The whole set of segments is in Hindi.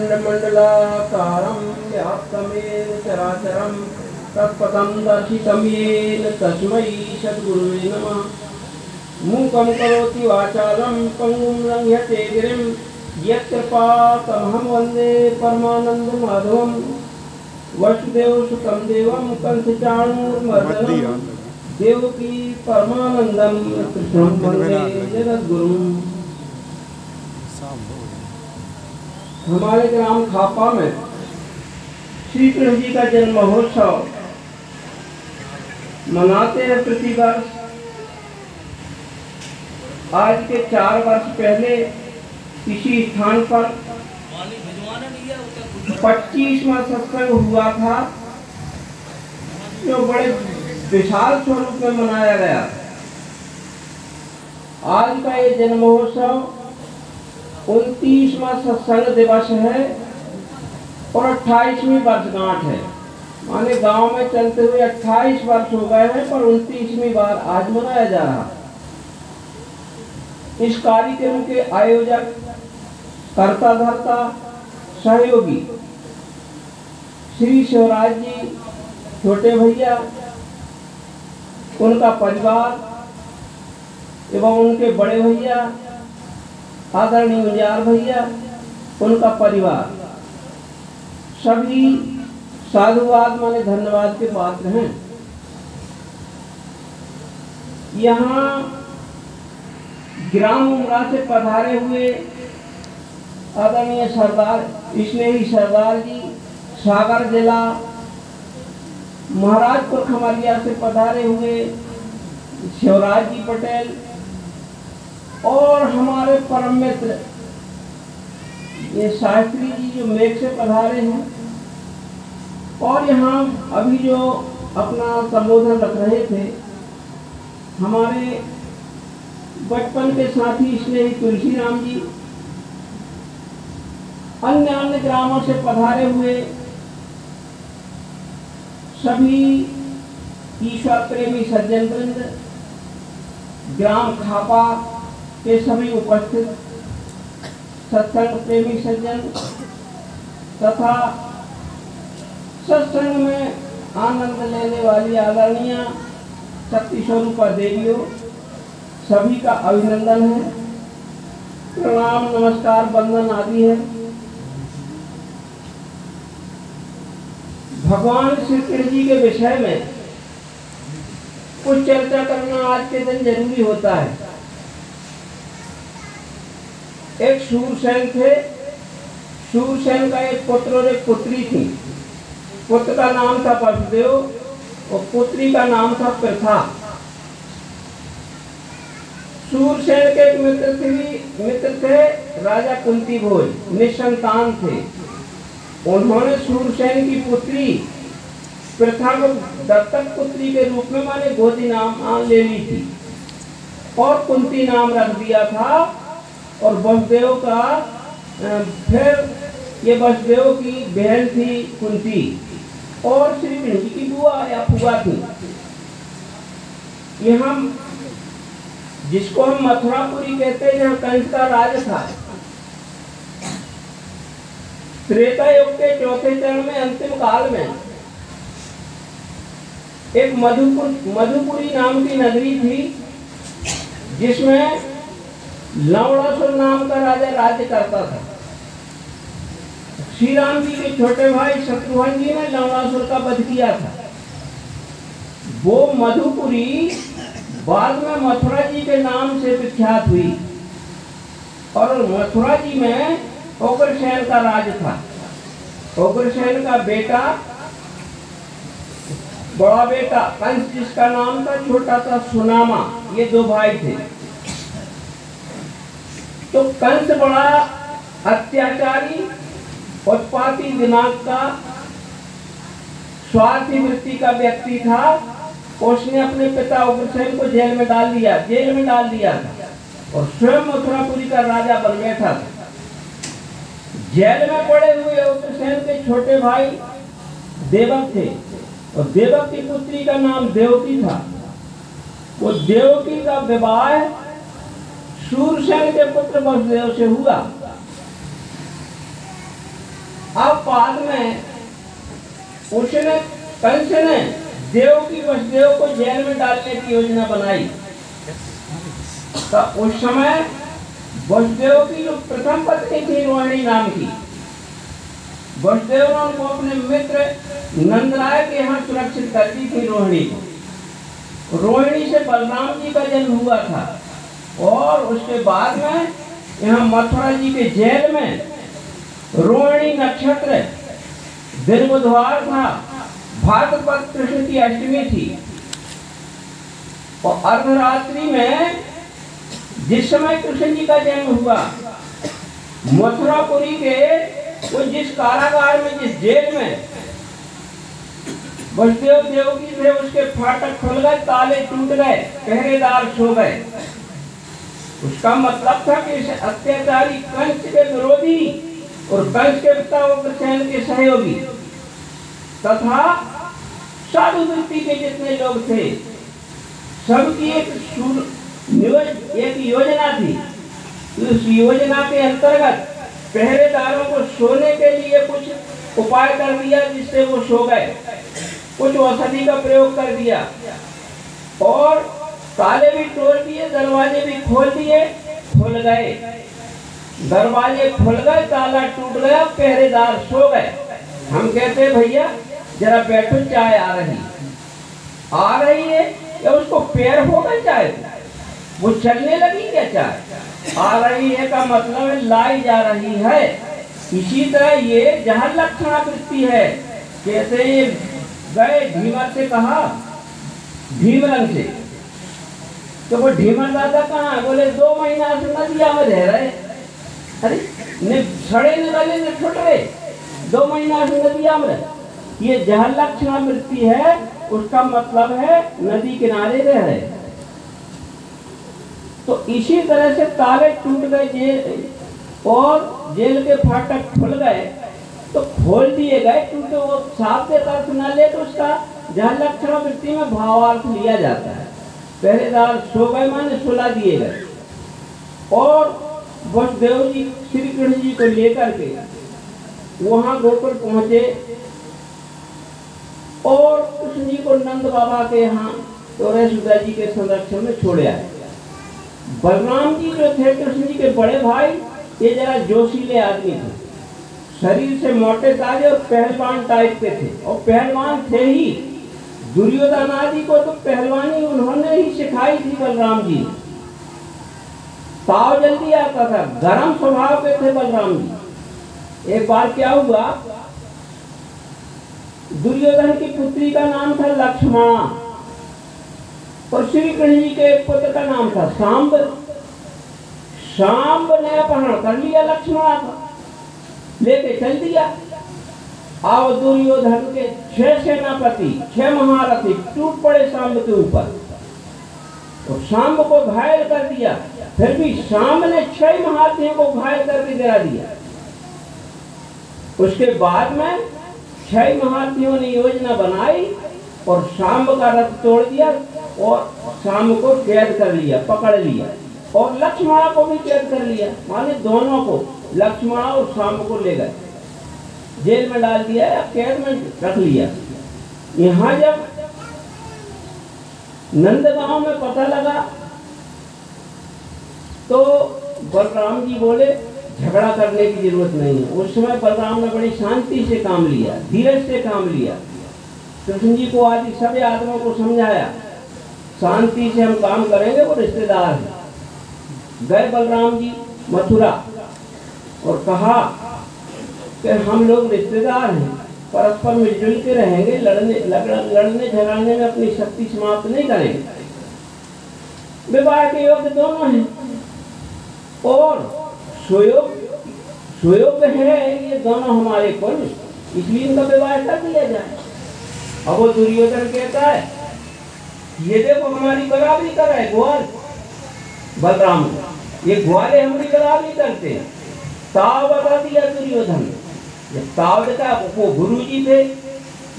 अखंडमंडलाकारं व्याप्तमेन चराचरं तत्पदं दर्शितं येन तस्मै सद्गुरुवे नमः। मूकं करोति वाचालं पंगुं लंघयते गिरिं यत्कृपातमहं वन्दे परमानन्दमाधवं। वसुदेवसुतं देवं कंसचाणूरमर्दनं देवकी परमानंदं कृष्णं वन्दे जगद्गुरुं। हमारे ग्राम खापा में श्री कृष्ण जी का जन्म महोत्सव मनाते हैं प्रतिवर्ष। आज के 4 वर्ष पहले इसी स्थान पर 25वां सत्संग हुआ था, जो बड़े विशाल स्वरूप में मनाया गया। आज का ये जन्म महोत्सव 29वां सत्संग दिवस है और 28वीं वर्षगांठ है। माने गांव में चलते हुए 28 वर्ष हो गए हैं, पर 29वीं बार आज मनाया जा रहा। इस कार्यक्रम के आयोजक, कर्ता धर्ता, सहयोगी श्री शिवराज जी, छोटे भैया, उनका परिवार एवं उनके बड़े भैया आदरणीय मुंजार भैया, उनका परिवार, सभी साधुवाद माने धन्यवाद के पात्र हैं। यहाँ ग्राम उमरा से पधारे हुए आदरणीय सरदार स्नेही सरदार जी, सागर जिला महाराजपुर खमरिया से पधारे हुए शिवराज जी पटेल और हमारे परम मित्र ये शास्त्री जी जो मेघ से पधारे हैं, और यहाँ अभी जो अपना संबोधन रख रहे थे हमारे बचपन के साथी स्नेही तुलसी राम जी, अन्य ग्रामों से पधारे हुए सभी ईश्वर प्रेमी सज्जन वृंद, ग्राम खापा के सभी उपस्थित सत्संग प्रेमी सज्जन तथा सत्संग में आनंद लेने वाली आदरणीय शक्ति स्वरूपा देवियों, सभी का अभिनंदन है, प्रणाम, नमस्कार, वंदन आदि है। भगवान श्री कृष्ण जी के विषय में कुछ चर्चा करना आज के दिन जरूरी होता है। एक शूरसेन थे, शूरसेन का एक पुत्र और एक पुत्री थी। पुत्र का नाम था वसुदेव और पुत्री का नाम था प्रथा। शूरसेन के एक मित्र थे राजा कुंती भोज, निसंतान थे। उन्होंने शूरसेन की पुत्री प्रथा को दत्तक पुत्री के रूप में माने गोदी नाम ले ली थी और कुंती नाम रख दिया था। और वसुदेव का फिर ये वसुदेव की बहन थी कुंती और श्री कृष्ण जी की बुआ या फुआ थी। ये हम जिसको हम मथुरापुरी कहते हैं, जहाँ कंस का राज था। त्रेता युग के चौथे चरण में अंतिम काल में एक मधुपुरी नाम की नगरी थी, जिसमें लवणासुर नाम का राजा राज्य करता था। श्री राम जी के छोटे भाई शत्रुघ्न जी ने लवणासुर का वध किया था। वो मधुपुरी बाद में मथुरा जी के नाम से विख्यात हुई और मथुरा जी में उग्रसेन का राज था। उग्रसेन का बेटा, बड़ा बेटा कंस जिसका नाम था, छोटा था सुनामा, ये 2 भाई थे। तो कंस बड़ा अत्याचारी, उत्पाती, दिमाग का, स्वार्थी वृत्ति का व्यक्ति था। उसने अपने पिता उग्रसेन को जेल में डाल दिया था और स्वयं मथुरापुरी का राजा बन बैठा था। जेल में पड़े हुए उग्रसेन के छोटे भाई देवक थे और देवक की पुत्री का नाम देवकी था। वो देवकी का विवाह शूरसेन के पुत्र वसुदेव से हुआ। अब बाद में उसने कंस ने देवकी वसुदेव को जेल में डालने की योजना बनाई। तो उस समय वसुदेव की जो प्रथम पत्नी थी रोहिणी नाम की, वसुदेव ने उनको अपने मित्र नंदराय के यहाँ सुरक्षित कर दी थी रोहिणी को। रोहिणी से बलराम जी का जन्म हुआ था और उसके बाद में यहाँ मथुरा जी के जेल में रोहिणी नक्षत्र दिन बुधवार था, भाद्रपद कृष्ण की अष्टमी थी और अर्धरात्रि में जिस समय कृष्ण जी का जन्म हुआ, मथुरापुरी के वो जिस कारागार में, जिस जेल में वसुदेव देवकी थे, उसके फाटक खुल गए, ताले टूट गए, पहरेदार सो गए। उसका मतलब था कि इस अत्याचारी कंस के विरोधी और कंस के पिता उग्रसेन के सहयोगी तथा साधु वृत्ति के जितने लोग थे, सबकी एक योजना थी। उस योजना के अंतर्गत पहरेदारों को सोने के लिए कुछ उपाय कर दिया जिससे वो सो गए, कुछ औषधि का प्रयोग कर दिया और ताले भी तोड़ दिए, दरवाजे भी खोल दिए, खुल गए, दरवाजे खुल गए, ताला टूट गया, पहरेदार सो गए। हम कहते हैं भैया जरा बैठो, चाय आ रही है या उसको पैर हो गए चाय, वो चलने लगी क्या? चाय आ रही है का मतलब है लाई जा रही है। इसी तरह ये जहाँ लक्षणावृत्ति है, कहते ये गए ढीमर से कहा, भीमरंग से, तो वो ढीमर दादा कहाँ? बोले 2 महीना से नदिया में रह रहे। अरे ने सड़े न गले न छुट रहे, 2 महीना से नदिया में रहे। ये जहाँ लक्षणावृत्ति है उसका मतलब है नदी किनारे रह रहे। तो इसी तरह से ताले टूट गए जेल और जेल के फाटक खुल गए, तो खोल दिए गए, क्योंकि वो साफ अर्थ न ले तो उसका जहाँ लक्षणावृत्ति में भावार्थ लिया जाता है। पहरेदार सो गए माने सुला दिए गए और वसुदेव जी श्री कृष्ण जी को लेकर के वहां गोकुल पहुंचे और कृष्ण जी को नंद बाबा के यहाँ तो यशोदा जी के संरक्षण में छोड़े आए। बलराम जी जो थे कृष्ण जी के बड़े भाई, ये जरा जोशीले आदमी थे, शरीर से मोटे ताजे और पहलवान टाइप के थे और पहलवान थे ही। दुर्योधन आदि को तो पहलवानी उन्होंने ही सिखाई थी बलराम जी। ताव जल्दी आता था, गरम स्वभाव के थे बलराम जी। एक बार क्या हुआ, दुर्योधन की पुत्री का नाम था लक्ष्मणा और श्री कृष्ण जी के पुत्र का नाम था सांब। सांब ने अपहरण कर लिया लक्ष्मणा का, लेके चल दिया। अब दुर्योधन के 6 सेनापति, 6 महारथी टूट पड़े सांब के ऊपर और सांब को घायल कर दिया। फिर भी सांब ने 6 महारथियों को घायल करके गिरा दिया। उसके बाद में 6 महारथियों ने योजना बनाई और सांब का रथ तोड़ दिया और सांब को कैद कर लिया, पकड़ लिया और लक्ष्मणा को भी कैद कर लिया। माने दोनों को, लक्ष्मणा और सांब को ले गए, जेल में डाल दिया या कैद में रख लिया। यहाँ जब नंदगांव में पता लगा तो बलराम जी बोले झगड़ा करने की जरूरत नहीं है। उस समय बलराम ने बड़ी शांति से काम लिया, धीरज से काम लिया। कृष्ण जी को आदि सभी आदमियों को समझाया, शांति से हम काम करेंगे, वो रिश्तेदार हैं। गए बलराम जी मथुरा और कहा कि हम लोग रिश्तेदार हैं, परस्पर मिलजुल के रहेंगे, लड़ने झगड़ने में अपनी शक्ति समाप्त नहीं करेंगे। विवाह के योग्य दोनों हैं और सुयोग है ये दोनों हमारे कुल, इसलिए इनका विवाह कर दिया जाए। अब वो दुर्योधन कहता है ये देखो हमारी बराबरी कर रहा है ग्वाल, बलराम ये ग्वाले हमारी बराबरी करते। ताव बता दिया दुर्योधन ने। ताव देखा, वो गुरु जी थे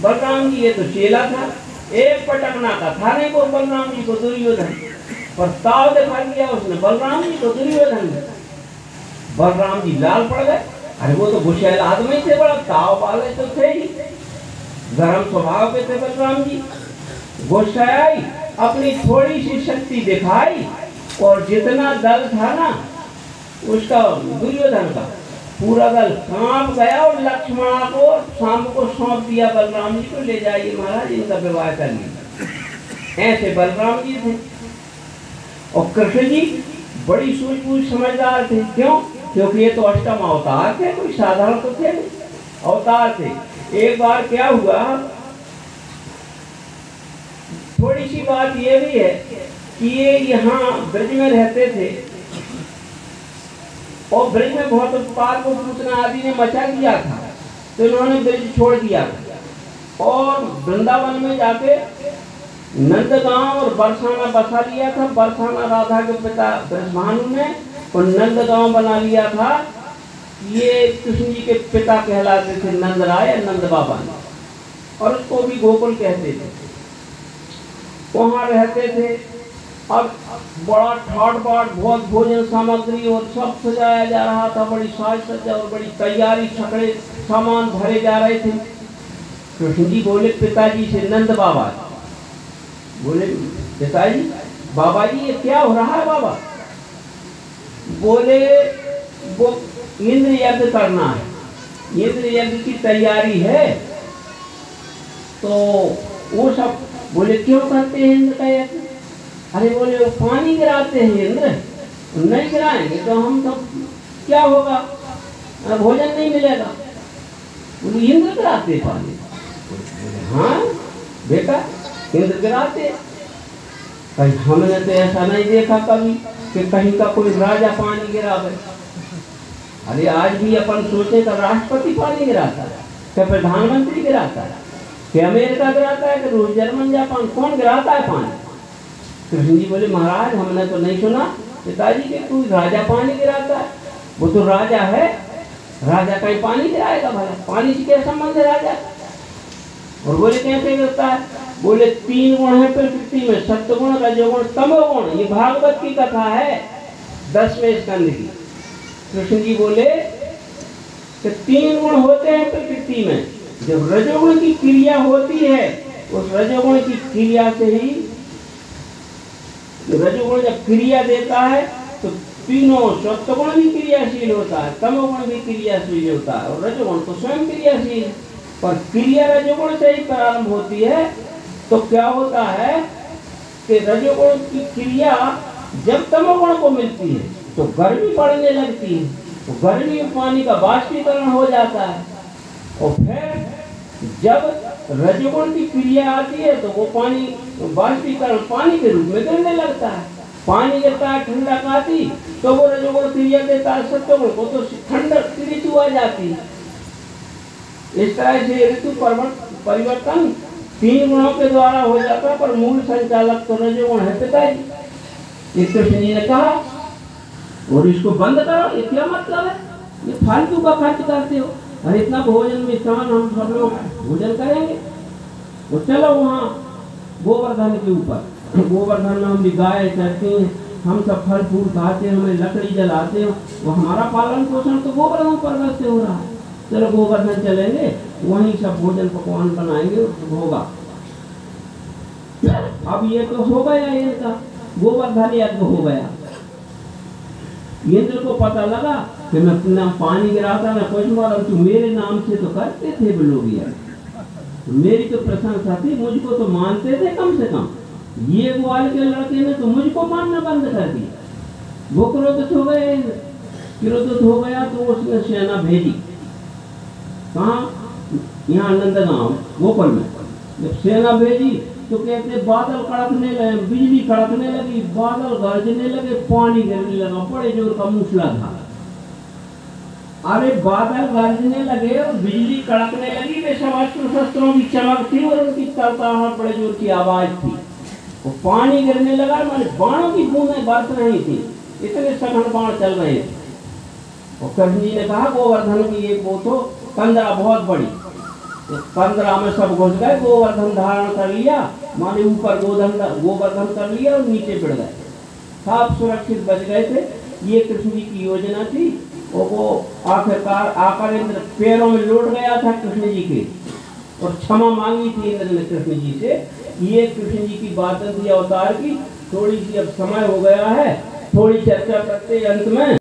बलराम जी, ये तो चेला था। एक पटकना का था नहीं वो बलराम जी को दुर्योधन। प्रस्ताव दिखा दिया उसने बलराम जी को दुर्योधन ने। बलराम जी लाल पड़ गए। अरे वो तो गुस्सैल आदमी से बड़ा ताव वाले तो थे ही, गर्म स्वभाव के थे बलराम जी। गुस्सा आई, अपनी थोड़ी सी शक्ति दिखाई और जितना दल था ना उसका दुर्योधन का पूरा दल कांप गया और लक्ष्मण को शाम को सौंप दिया बलराम जी को, ले जाइए महाराज इनका विवाह कर लीजिए। ऐसे बलराम जी थे। और कृष्ण जी बड़ी सूझबूझ समझदार थे। क्यों? क्योंकि ये तो अष्टम अवतार थे, कोई साधारण तो थे नहीं, अवतार थे। एक बार क्या हुआ, थोड़ी सी बात ये भी है कि ये यहाँ ब्रज में रहते थे और ब्रज में बहुत उत्पात को पूतना आदि ने मचा दिया था, तो इन्होंने ब्रज छोड़ दिया और वृंदावन में जाके नंदगांव और बरसाना बसा लिया था। बरसाना राधा के पिता ब्रजभानु ने और नंदगांव बना लिया था। ये कृष्ण जी के पिता कहलाते थे नंदराय या नंद बाबा ने, और उसको भी गोकुल कहते थे। वहाँ रहते थे। अब बड़ा ठाट बाट बहुत भोजन सामग्री और सब सजाया जा रहा था, बड़ी साज सज्जा और बड़ी तैयारी, छकड़े सामान भरे जा रहे थे। कृष्ण जी बोले पिताजी से, नंद बाबा बोले पिताजी, बाबा जी ये क्या हो रहा है बाबा? बोले वो इंद्र यज्ञ करना है, इंद्र यज्ञ की तैयारी है। तो वो सब बोले क्यों करते हैं इंद्र का यज्ञ? अरे बोले वो पानी गिराते हैं इंद्र, नहीं गिराएंगे तो हम सब क्या होगा, भोजन नहीं मिलेगा। बोले इंद्र गिराते पानी? हाँ बेटा इंद्र गिराते। कहीं हमने तो ऐसा नहीं देखा कभी कि कहीं का कोई राजा पानी गिरावे। अरे आज भी अपन सोचे तो राष्ट्रपति पानी गिराता है, क्या प्रधानमंत्री गिराता है, क्या अमेरिका गिराता है, कि रूस जर्मन जापान, कौन गिराता है पानी? कृष्ण जी बोले महाराज हमने तो नहीं सुना पिताजी के कोई राजा पानी गिराता है। वो तो राजा है, राजा कहीं पानी गिराएगा भला? पानी से क्या संबंध है राजा? और बोले कैसे गिरता है? बोले 3 गुण है प्रकृति में, सत्वगुण, रजोगुण, तमोगुण। ये भागवत की कथा है 10वें स्कंद की। कृष्ण जी बोले कि 3 गुण होते हैं प्रकृति में। जब रजोगुण की क्रिया होती है, उस रजोगुण की क्रिया से ही, रजोगुण जब क्रिया देता है तो तीनों, सत्वगुण भी क्रियाशील होता है, तमोगुण भी क्रियाशील होता है और रजोगुण तो स्वयं क्रियाशील। पर क्रिया रजोगुण से ही प्रारंभ होती है। तो क्या होता है कि रजोगुण की क्रिया जब तमोगुण को मिलती है तो गर्मी पड़ने लगती है, तो गर्मी में पानी का बाष्पीकरण हो जाता है। और फिर जब रजोगुण की क्रिया आती है तो वो पानी बाष्पीकरण पानी के रूप में गिरने लगता है। पानी गिरता है, ठंडक आती तो वो रजोगुण क्रिया देता है सत्वगुण को, तो ठंडक की ऋतु आ जाती है। इस तरह से ऋतु परिवर्तन 3 गुणों के द्वारा हो जाता है, पर मूल संचालक तो रजोगुण है पिताजी। कृष्ण जी ने कहा और इसको बंद करो, ये क्या मतलब है, ये फालतू का खर्च करते हो। अरे इतना भोजन में स्थान हम सब लोग भोजन करेंगे। वो चलो वहाँ गोवर्धन के ऊपर, गोवर्धन में हम भी गाय चरते हैं, हम सब फल फूल खाते हैं, हमें लकड़ी जलाते हैं, वो हमारा पालन पोषण तो गोवर्धन पर्वत से हो रहा है। चलो गोवर्धन चलेंगे, वहीं सब भोजन पकवान बनाएंगे, होगा। अब ये तो हो गया, इनका गोवर्धन यज्ञ हो गया। इंद्र को पता लगा कि मैं अपना पानी गिराता, मैं कुछ मारा, तू मेरे नाम से तो करते थे वो लोग यार, मेरी तो प्रशंसा थी, मुझको तो मानते थे कम से कम। ये ग्वाल के लड़के ने तो मुझको मानना बंद कर दिया। वो क्रोधित हो गए, क्रोधित हो गया तो उसने सेना भेजी। कहाँ? यहाँ नंदगांव गोकुल में। जब सेना भेजी तो कहते बादल कड़कने लगे, बिजली कड़कने लगी, बादल गरजने लगे, पानी गिरने लगा, बड़े जोर का मूसलाधार। अरे बादल गरजने लगे और बिजली कड़कने लगी, वे सब अस्त्र शस्त्रों की चमक थी और उनकी तड़तड़ाहट, बड़े जोर की आवाज थी। वो पानी गिरने लगा, माने बाणों की बूंदें बरस रही थी, इतने सघन बाण चल रहे थे। और कृष्ण जी ने कहा गोवर्धन की एक वो तो कंदरा बहुत बड़ी, कंदरा में सब घुस गए, गोवर्धन धारण कर लिया, माने ऊपर गोवर्धन कर लिया और नीचे बिड़ गए। साफ सुरक्षित बच गए थे। ये कृष्ण जी की योजना थी और वो आखिरकार आकर इंद्र पैरों में लौट गया था कृष्ण जी के, और क्षमा मांगी थी इंद्र ने कृष्ण जी से। ये कृष्ण जी की बात थी अवतार की। थोड़ी सी अब समय हो गया है, थोड़ी चर्चा करते अंत में।